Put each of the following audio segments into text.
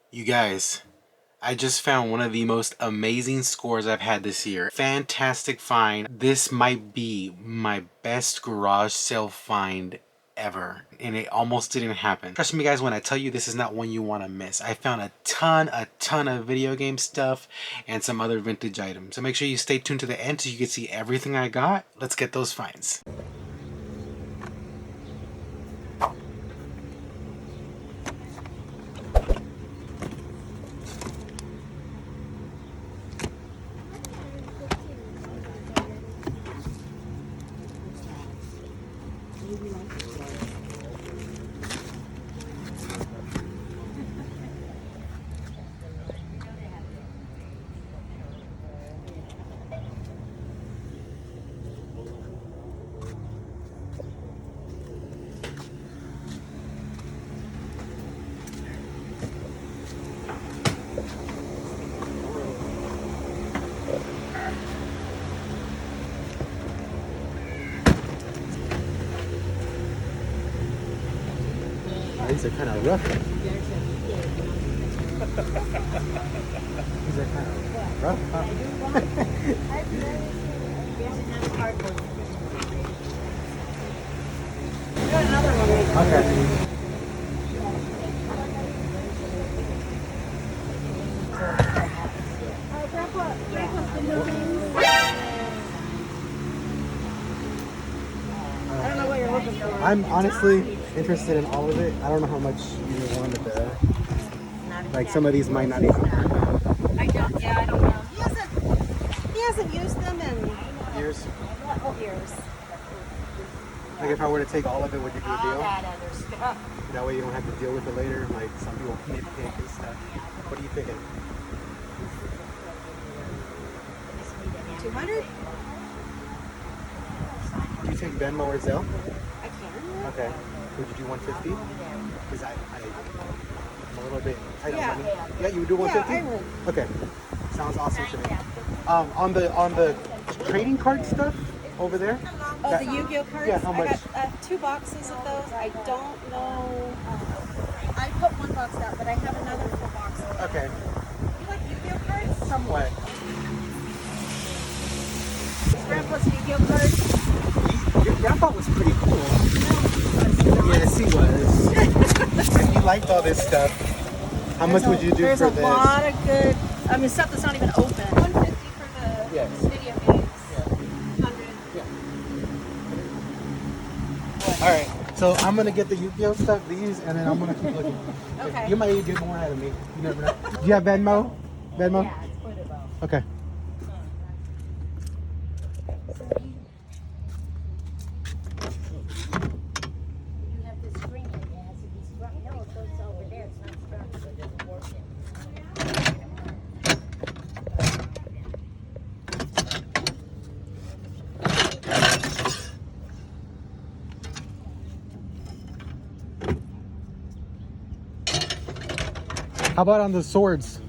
You guys, I just found one of the most amazing scores I've had this year. Fantastic find. This might be my best garage sale find ever, and it almost didn't happen. Trust me guys when I tell you this is not one you want to miss. I found a ton of video game stuff and some other vintage items. So make sure you stay tuned to the end so you can see everything I got. Let's get those finds. These are kind of rough. These are kind of rough. Okay. I don't know what you're looking for. I'm honestly interested in all of it. I don't know how much you wanted to. Like some of these might not even. I don't. Yeah, I don't know. He hasn't used them in Years. years. Like if I were to take all of it, would you do a All deal? that other stuff. That way you don't have to deal with it later. Like some people nitpick and stuff. What are you thinking? 200? Do you take Venmo or Zelle? I can. Okay. Would you do 150? Because I'm a little bit tight Yeah. on money. Yeah, you would do 150? Yeah, I would. Okay. Sounds awesome to me. On the trading card stuff over there. Oh, the Yu-Gi-Oh cards? Yeah, how much? I got 2 boxes of those. I don't know. I put 1 box out, but I have another 4 boxes. Okay. You like Yu-Gi-Oh cards? Somewhat. Grandpa's Yu-Gi-Oh cards? Your grandpa was pretty cool. Yes, he was. And you liked all this stuff. How much would you do There's for a this? lot of good, I mean, stuff that's not even open. 150 for the Yes. video games. Yeah. 100. Yeah. All right. So I'm gonna get the Yu-Gi-Oh stuff, these, and then I'm gonna keep looking. Okay. You might get more out of me. You never know. Do you have Venmo? Venmo? Yeah, it's for the bow. Okay. You have the screen that has to be struck. No, it goes over there. It's not struck, so it doesn't work yet. How about on the swords?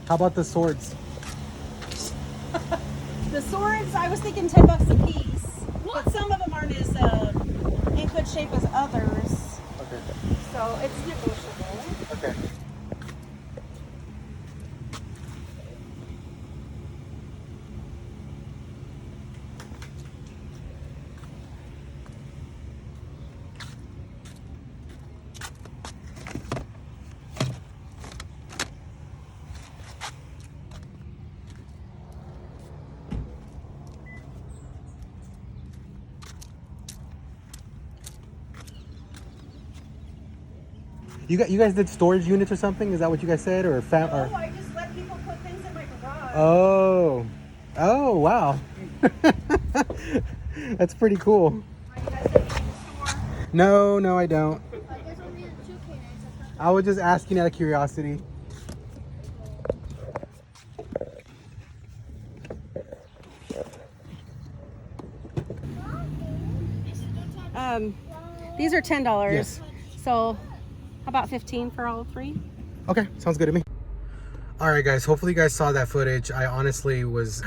How about the swords? The swords, I was thinking $10 a piece, but some of them aren't as in good shape as others, Okay. so it's negotiable. Okay. You guys did storage units or something? Is that what you guys said, or Oh, I just let people put things in my garage. Oh, oh, wow. That's pretty cool. You guys have anything to store? No, I don't. There's only 2 cans. I was just asking out of curiosity. These are $10. Yes. So, how about 15 for all 3? Okay, sounds good to me. All right, guys, hopefully you guys saw that footage. I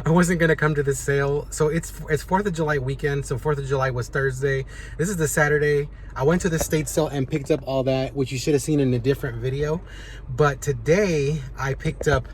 wasn't gonna come to this sale. So it's 4th of July weekend. So 4th of July was Thursday. This is the Saturday. I went to the state sale and picked up all that, which you should have seen in a different video. But today I picked up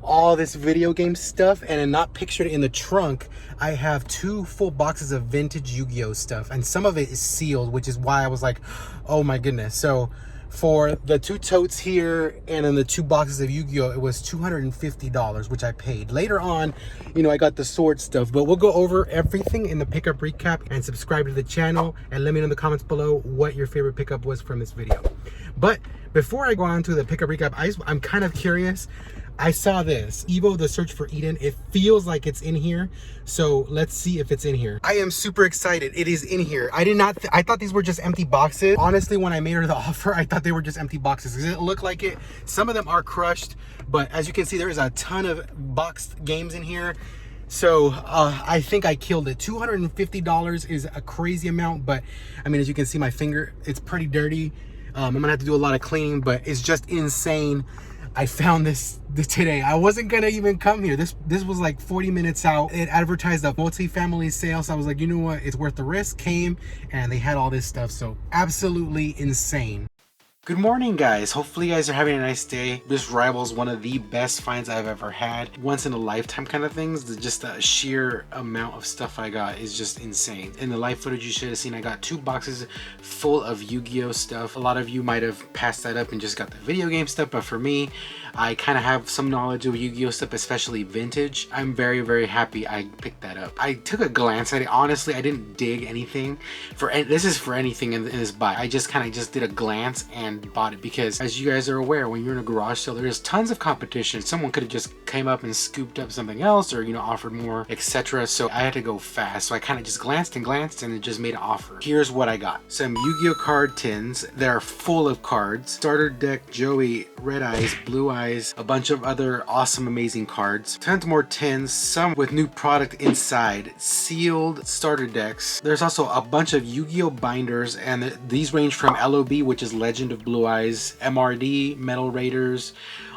all this video game stuff, and then not pictured in the trunk, I have 2 full boxes of vintage Yu-Gi-Oh stuff, and some of it is sealed, which is why I was like, oh my goodness. So for the 2 totes here and then the 2 boxes of Yu-Gi-Oh, it was $250, which I paid. Later on, you know, I got the sword stuff, but we'll go over everything in the pickup recap. And subscribe to the channel and let me know in the comments below what your favorite pickup was from this video. But before I go on to the pickup recap, I'm kind of curious. I saw this Evo the Search for Eden. It feels like it's in here, so let's see if it's in here. I am super excited. It is in here. I thought these were just empty boxes. Honestly, when I made her the offer, I thought they were just empty boxes. It didn't look like it. Some of them are crushed, but as you can see, there is a ton of boxed games in here. So I think I killed it. $250 is a crazy amount, but I mean, as you can see, my finger, it's pretty dirty. I'm gonna have to do a lot of cleaning, but it's just insane. I found this today. I wasn't gonna even come here. This was like 40 minutes out. It advertised a multi-family sale, so I was like, you know what, it's worth the risk. Came and they had all this stuff, so absolutely insane. Good morning, guys. Hopefully you guys are having a nice day. This rivals one of the best finds I've ever had. Once in a lifetime kind of things. Just the sheer amount of stuff I got is just insane. In the live footage you should have seen, I got 2 boxes full of Yu-Gi-Oh stuff. A lot of you might have passed that up and just got the video game stuff, but for me, I kind of have some knowledge of Yu-Gi-Oh stuff, especially vintage. I'm very, very happy I picked that up. I took a glance at it. Honestly, I didn't dig anything. This is for anything in this buy. I just kind of did a glance and bought it because, as you guys are aware, when you're in a garage sale, there's tons of competition. Someone could have just came up and scooped up something else, or, you know, offered more, etc. So I had to go fast. So I kind of just glanced and it just made an offer. Here's what I got. Some Yu-Gi-Oh card tins that are full of cards. Starter deck, Joey, Red Eyes, Blue Eyes, a bunch of other awesome, amazing cards. Tons more tins, some with new product inside. Sealed starter decks. There's also a bunch of Yu-Gi-Oh binders, and these range from LOB, which is Legend of Blue Eyes, MRD, Metal Raiders,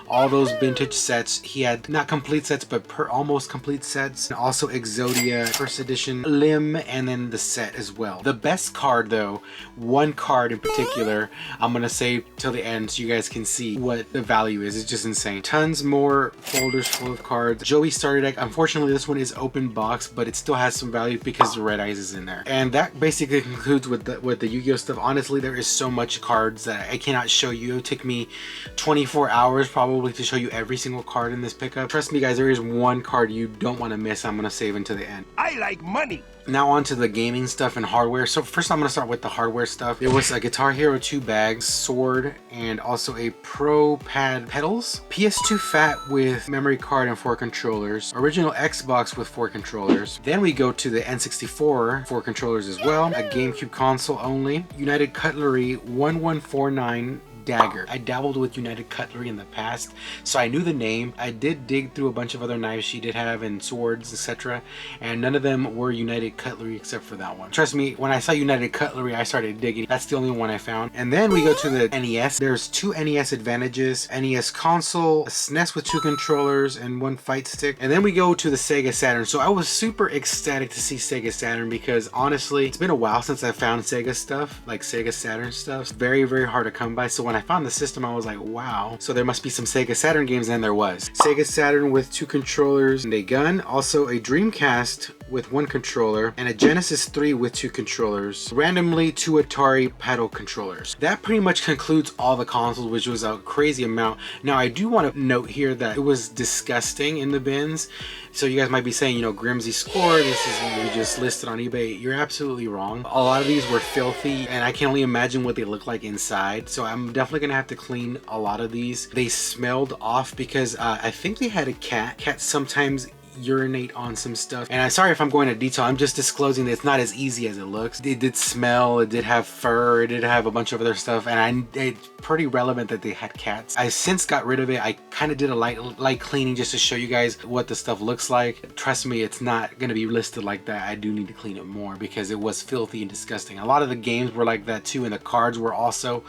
all those vintage sets. He had not complete sets, but almost complete sets. And also Exodia, first edition, Limb, and then the set as well. The best card though, one card in particular, I'm gonna save till the end so you guys can see what the value is. It's just insane. Tons more folders full of cards. Joey starter deck. Unfortunately, this one is open box, but it still has some value because the Red Eyes is in there. And that basically concludes with the Yu-Gi-Oh stuff. Honestly, there is so much cards that I cannot show you. It took me 24 hours probably to show you every single card in this pickup. Trust me, guys, there is one card you don't want to miss. I'm gonna save until the end. I like money. Now on to the gaming stuff and hardware. So first I'm going to start with the hardware stuff. There was a Guitar Hero 2 bags, sword, and also a Pro Pad pedals. PS2 Fat with memory card and 4 controllers. Original Xbox with 4 controllers. Then we go to the N64, 4 controllers as well. A GameCube console only. United Cutlery 1149 dagger. I dabbled with United Cutlery in the past, so I knew the name. I did dig through a bunch of other knives she did have and swords, etc., and none of them were United Cutlery except for that one. Trust me, when I saw United Cutlery, I started digging. That's the only one I found. And then we go to the NES. There's 2 NES advantages, NES console, a SNES with 2 controllers and 1 fight stick. And then we go to the Sega Saturn. So I was super ecstatic to see Sega Saturn because honestly, it's been a while since I found Sega stuff, like Sega Saturn stuff. It's very, very hard to come by. So when I found the system, I was like, wow. So there must be some Sega Saturn games, and there was. Sega Saturn with 2 controllers and a gun. Also a Dreamcast with 1 controller and a Genesis 3 with 2 controllers. Randomly 2 Atari paddle controllers. That pretty much concludes all the consoles, which was a crazy amount. Now I do want to note here that it was disgusting in the bins. So you guys might be saying, you know, Grimzy score, this is what we just listed on eBay. You're absolutely wrong. A lot of these were filthy, and I can only imagine what they look like inside. So I'm definitely gonna have to clean a lot of these. They smelled off because I think they had a cat. Cats sometimes urinate on some stuff. And I'm sorry if I'm going into detail. I'm just disclosing that it's not as easy as it looks. It did smell, it did have fur, it did have a bunch of other stuff, and it's pretty relevant that they had cats. I since got rid of it. I kind of did a light cleaning just to show you guys what the stuff looks like. Trust me, it's not going to be listed like that. I do need to clean it more because it was filthy and disgusting. A lot of the games were like that too, and the cards were also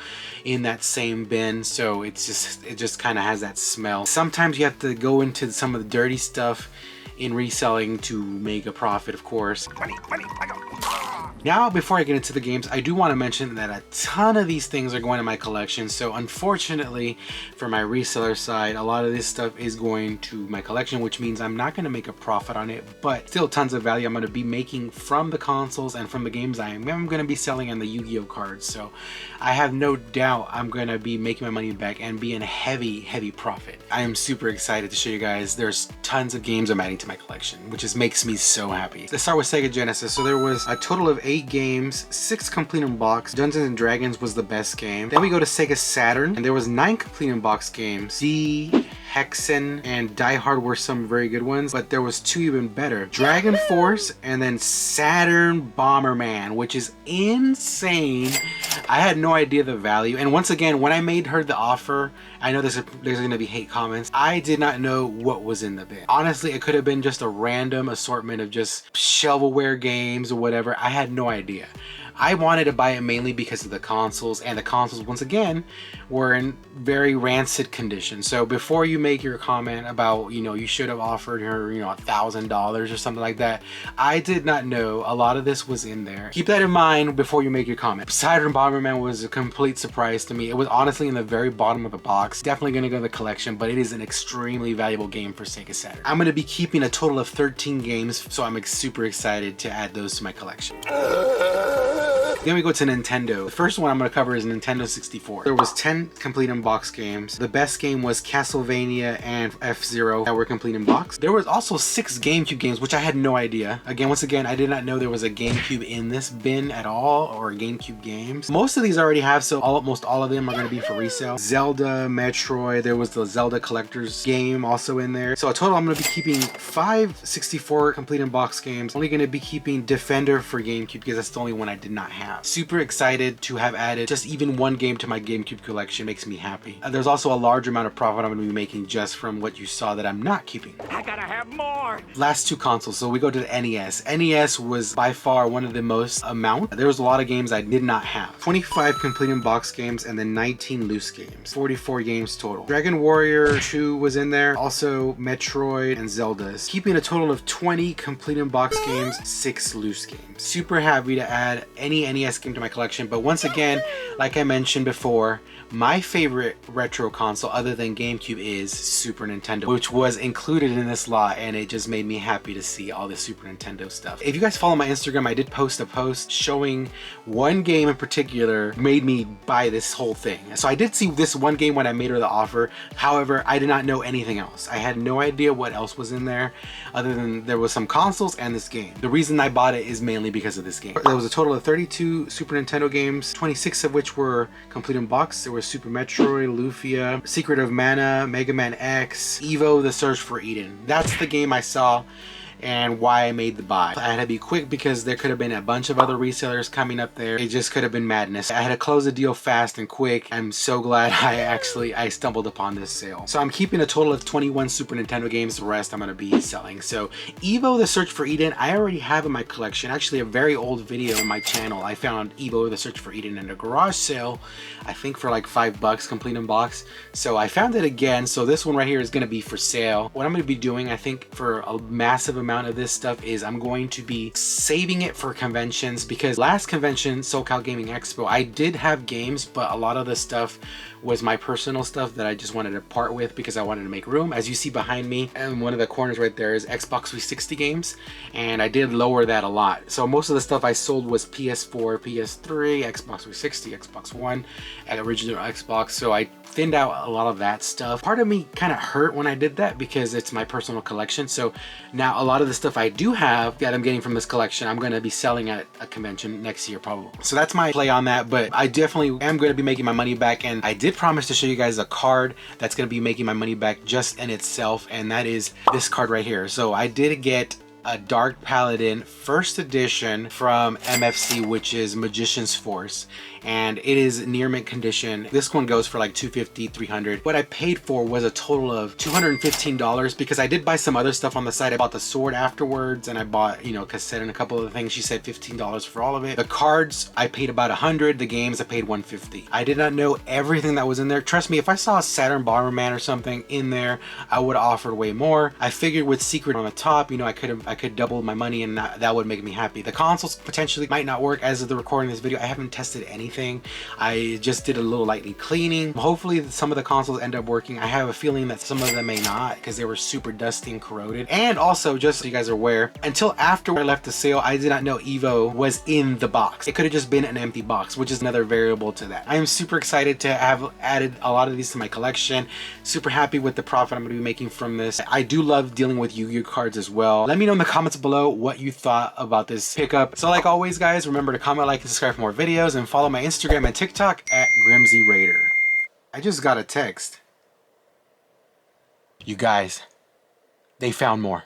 in that same bin, so it just kind of has that smell. Sometimes you have to go into some of the dirty stuff in reselling to make a profit, of course. Now, before I get into the games, I do want to mention that a ton of these things are going to my collection. So unfortunately, for my reseller side, a lot of this stuff is going to my collection, which means I'm not going to make a profit on it, but still tons of value I'm going to be making from the consoles and from the games I am going to be selling on the Yu-Gi-Oh cards. So I have no doubt I'm going to be making my money back and be in a heavy profit. I am super excited to show you guys. There's tons of games I'm adding to my collection, which just makes me so happy. Let's start with Sega Genesis. So there was a total of 8 games, 6 complete in box. Dungeons and Dragons was the best game. Then we go to Sega Saturn, and there was 9 complete in box games. The Hexen and Die Hard were some very good ones, but there was 2 even better. Dragon Force and then Saturn Bomberman, which is insane. I had no idea the value. And once again, when I made her the offer, I know there's gonna be hate comments. I did not know what was in the bin. Honestly, it could have been just a random assortment of just shovelware games or whatever. I had no idea. I wanted to buy it mainly because of the consoles, and the consoles, once again, were in very rancid condition. So before you make your comment about, you know, you should have offered her, you know, $1,000 or something like that, I did not know a lot of this was in there. Keep that in mind before you make your comment. Saturn Bomberman was a complete surprise to me. It was honestly in the very bottom of the box. Definitely gonna go to the collection, but it is an extremely valuable game for Sega Saturn. I'm gonna be keeping a total of 13 games, so I'm super excited to add those to my collection. Then we go to Nintendo. The first one I'm going to cover is Nintendo 64. There was 10 complete in box games. The best game was Castlevania and F-Zero that were complete in box. There was also 6 GameCube games, which I had no idea. Once again, I did not know there was a GameCube in this bin at all, or GameCube games. Most of these I already have, so almost all of them are going to be for resale. Zelda, Metroid, there was the Zelda Collector's game also in there. So a total, I'm going to be keeping 5 64 complete in box games. Only going to be keeping Defender for GameCube because that's the only one I did not have. Super excited to have added just even one game to my GameCube collection. Makes me happy. There's also a large amount of profit I'm going to be making just from what you saw that I'm not keeping. I gotta have more! Last 2 consoles, so we go to the NES. NES was by far one of the most amount. There was a lot of games I did not have. 25 complete in box games and then 19 loose games. 44 games total. Dragon Warrior 2 was in there. Also Metroid and Zelda's. Keeping a total of 20 complete in box games, 6 loose games. Super happy to add any NES game to my collection, but once again, like I mentioned before, my favorite retro console other than GameCube is Super Nintendo, which was included in this lot, and it just made me happy to see all the Super Nintendo stuff. If you guys follow my Instagram, I did post a post showing one game in particular made me buy this whole thing. So I did see this one game when I made her the offer. However, I did not know anything else. I had no idea what else was in there other than there was some consoles and this game. The reason I bought it is mainly because of this game. There was a total of 32 Super Nintendo games, 26 of which were complete in box. There was Super Metroid, Lufia, Secret of Mana, Mega Man X, Evo: The Search for Eden. That's the game I saw and why I made the buy. I had to be quick because there could have been a bunch of other resellers coming up there. It just could have been madness. I had to close the deal fast and quick. I'm so glad I stumbled upon this sale. So I'm keeping a total of 21 Super Nintendo games. The rest I'm going to be selling. So Evo: The Search for Eden, I already have in my collection. Actually, a very old video on my channel. I found Evo: The Search for Eden in a garage sale, I think for like $5 complete in box. So I found it again. So this one right here is going to be for sale. What I'm going to be doing, I think, for a massive amount of this stuff is I'm going to be saving it for conventions, because last convention, SoCal Gaming Expo, I did have games, but a lot of the stuff was my personal stuff that I just wanted to part with because I wanted to make room. As you see behind me, and one of the corners right there is Xbox 360 games, and I did lower that a lot. So most of the stuff I sold was PS4, PS3, Xbox 360, Xbox One, and original Xbox. So I thinned out a lot of that stuff. Part of me kind of hurt when I did that because it's my personal collection. So now a lot of the stuff I do have that I'm getting from this collection, I'm going to be selling at a convention next year probably. So that's my play on that, but I definitely am going to be making my money back, and I did promise to show you guys a card that's going to be making my money back just in itself, and that is this card right here. So I did get a Dark Paladin first edition from MFC, which is Magician's Force, and it is near mint condition. This one goes for like $250, $300. What I paid for was a total of $215 because I did buy some other stuff on the side. I bought the sword afterwards, and I bought, you know, cassette and a couple of things. She said $15 for all of it. The cards I paid about $100. The games I paid $150. I did not know everything that was in there. Trust me, if I saw a Saturn Bomberman or something in there, I would have offered way more. I figured with Secret on the top, you know, I could double my money, and that would make me happy. The consoles potentially might not work as of the recording of this video. I haven't tested anything. I just did a little lightly cleaning. Hopefully some of the consoles end up working. I have a feeling that some of them may not because they were super dusty and corroded. And also, just so you guys are aware, until after I left the sale, I did not know Evo was in the box. It could have just been an empty box, which is another variable to that. I am super excited to have added a lot of these to my collection. Super happy with the profit I'm going to be making from this. I do love dealing with Yu-Gi-Oh cards as well. Let me know in the comments below what you thought about this pickup. So like always guys, remember to comment, like, and subscribe for more videos, and follow my Instagram and TikTok at GrimzyRaider. I just got a text. You guys, they found more.